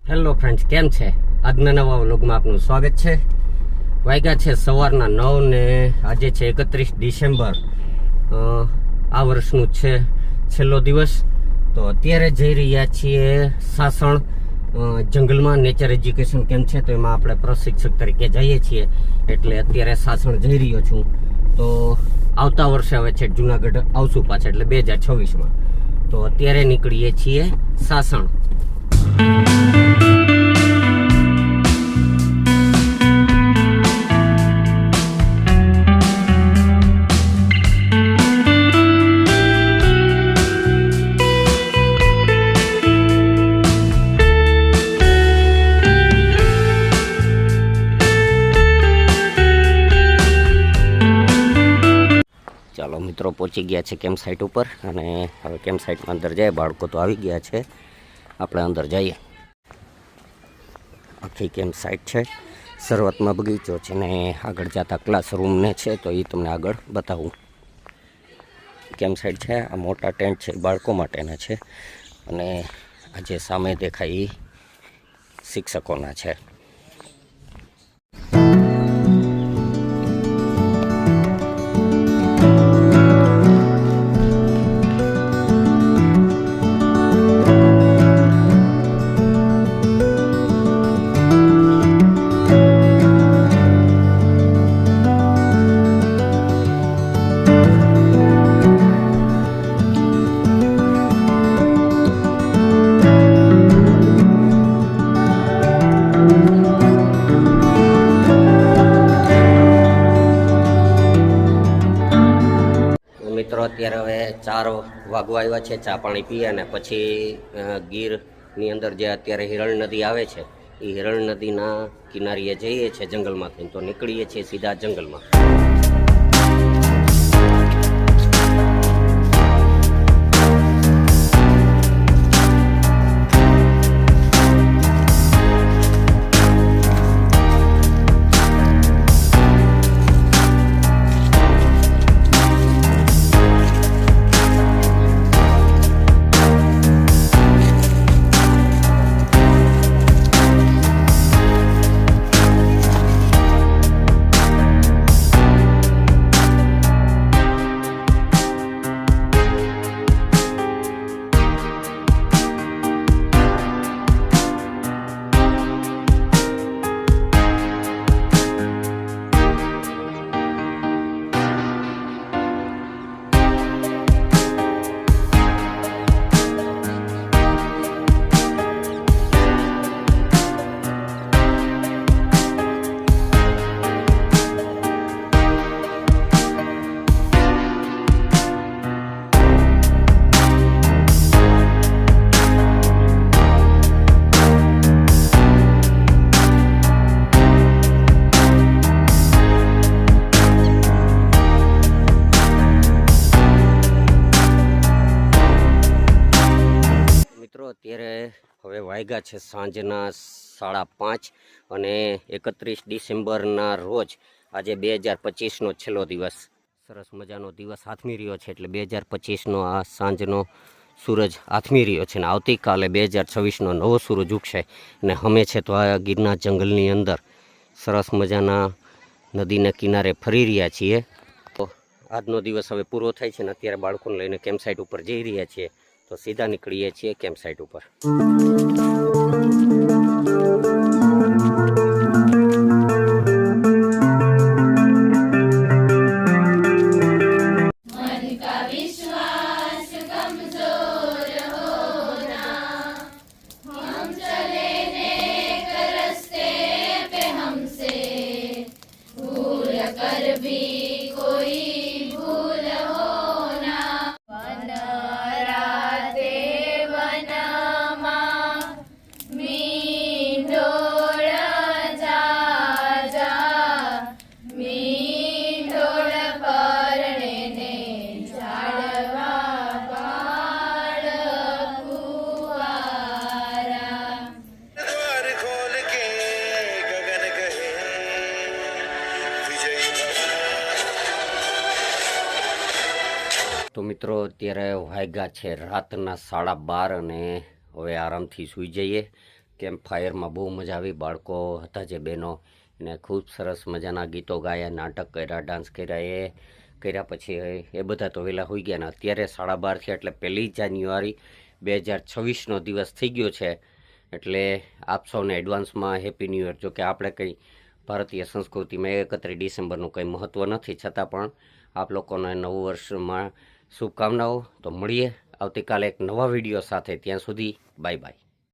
Hello friends, કેમ છે? આજના નવા વ્લોગમાં આપનું સ્વાગત છે. વાગ્યા છે સવારના 9 ને આજે છે 31 ડિસેમ્બર. આ વર્ષનું છે છેલ્લો દિવસ. તો અત્યારે જઈ રહ્યા છીએ સાસણ જંગલમાં. નેચર એજ્યુકેશન કેમ્પ છે, તો એમાં આપણે પ્રશિક્ષક તરીકે જઈએ છીએ. એટલે અત્યારે સાસણ જઈ રહ્યો છું. તો આવતા વર્ષે હવે છે જુનાગઢ આવશું પાછા, એટલે 2026માં. તો અત્યારે નીકળીએ છીએ સાસણ. ચાલો મિત્રો, પહોંચી ગયા છે કેમ્પ સાઇટ ઉપર અને હવે કેમ્પ સાઇટમાં અંદર જાય. બાળકો તો આવી ગયા છે, આપણે અંદર જઈએ. આખી કેમ્પ સાઇટ છે. શરૂઆતમાં બગીચો છે ને આગળ જતા ક્લાસરૂમને છે, તો એ તમને આગળ બતાવું. કેમ્પ સાઇટ છે. આ મોટા ટેન્ટ છે બાળકો માટેના છે અને આ જે સામે દેખાય એ શિક્ષકોના છે. મિત્રો અત્યારે હવે 4 વાગવા આવ્યા છે. ચા પાણી પીએ અને પછી ગીરની અંદર જે અત્યારે હિરણ નદી આવે છે, એ હિરણ નદીના કિનારીએ જઈએ છીએ જંગલમાંથી. તો નીકળીએ છીએ સીધા જંગલમાં. અત્યારે હવે વાગ્યા છે સાંજના 5:30 અને 31 ડિસેમ્બરના રોજ આજે 2025નો છેલ્લો દિવસ. સરસ મજાનો દિવસ આથમી રહ્યો છે. એટલે 2025નો આ સાંજનો સૂરજ આથમી રહ્યો છે ને આવતીકાલે 2026નો નવો સૂરજ ઉગશે. ને અમે છે તો આ ગીરના જંગલની અંદર સરસ મજાના નદીના કિનારે ફરી રહ્યા છીએ. તો આજનો દિવસ હવે પૂરો થાય છે ને અત્યારે બાળકોને લઈને કેમ્પ સાઇટ ઉપર જઈ રહ્યા છીએ. તો સીધા નીકળીએ છીએ કેમ્પ સાઇટ ઉપર. તો મિત્રો અત્યારે વાગ્યા છે રાતના 12:30 અને હવે આરામથી સૂઈ જઈએ. કેમ્પ ફાયરમાં બહુ મજા આવી. બાળકો હતા જે બહેનો એને ખૂબ સરસ મજાના ગીતો ગાયા, નાટક કર્યા, ડાન્સ કર્યા. એ કર્યા પછી એ બધા તો વહેલા હોઈ ગયા ને અત્યારે 12:30 થયા એટલે 1 જાન્યુઆરી 2026નો દિવસ થઈ ગયો છે. એટલે આપ સૌને એડવાન્સમાં હેપી ન્યૂ યર. જોકે આપણે કંઈ ભારતીય સંસ્કૃતિમાં 31 ડિસેમ્બરનું કંઈ મહત્ત્વ નથી, છતાં પણ આપ લોકોને નવું વર્ષમાં શુભકામનાઓ. તો મળીએ આવતીકાલે એક નવા વિડીયો સાથે. ત્યાં સુધી બાય બાય.